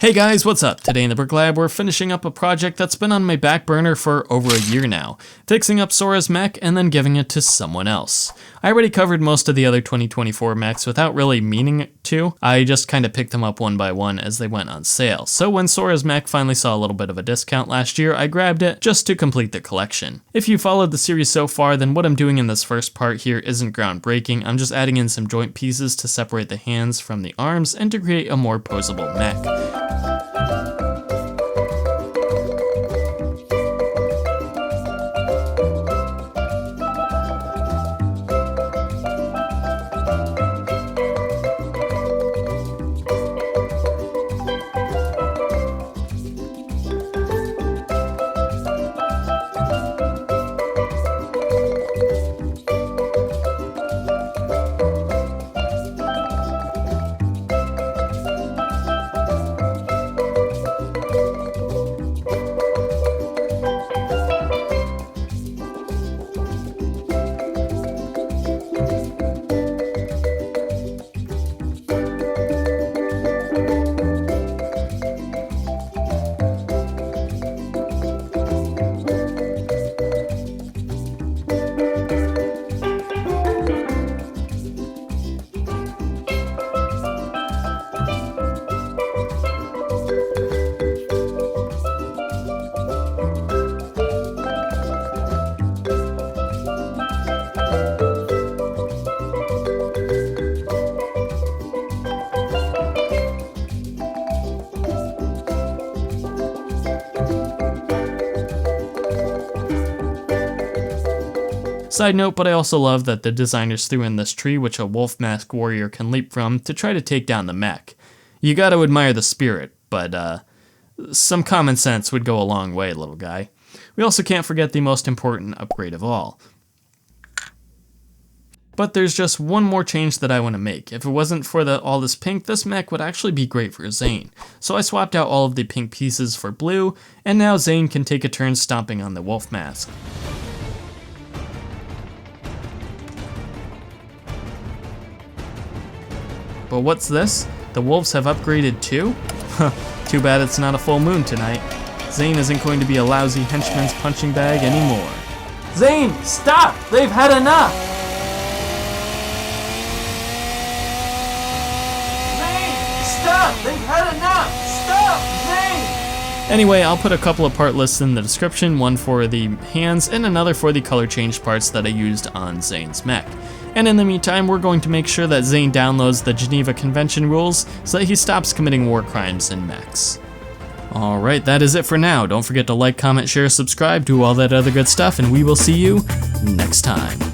Hey guys, what's up? Today in the Brick Lab, we're finishing up a project that's been on my back burner for over a year now, fixing up Sora's mech and then giving it to someone else. I already covered most of the other 2024 mechs without really meaning to. I just kind of picked them up one by one as they went on sale. So when Sora's mech finally saw a little bit of a discount last year, I grabbed it just to complete the collection. If you followed the series so far, then what I'm doing in this first part here isn't groundbreaking. I'm just adding in some joint pieces to separate the hands from the arms and to create a more posable mech. Side note, but I also love that the designers threw in this tree which a wolf mask warrior can leap from to try to take down the mech. You gotta admire the spirit, but some common sense would go a long way, little guy. We also can't forget the most important upgrade of all. But there's just one more change that I want to make. If it wasn't for all this pink, this mech would actually be great for Zane. So I swapped out all of the pink pieces for blue, and now Zane can take a turn stomping on the wolf mask. But what's this? The wolves have upgraded too? Huh, too bad it's not a full moon tonight. Zane isn't going to be a lousy henchman's punching bag anymore. Zane, stop! They've had enough! Zane, stop! They've had enough! Stop! Zane! Anyway, I'll put a couple of part lists in the description, one for the hands and another for the color change parts that I used on Zane's mech. And in the meantime, we're going to make sure that Zane downloads the Geneva Convention rules so that he stops committing war crimes in mechs. Alright, that is it for now. Don't forget to like, comment, share, subscribe, do all that other good stuff, and we will see you next time.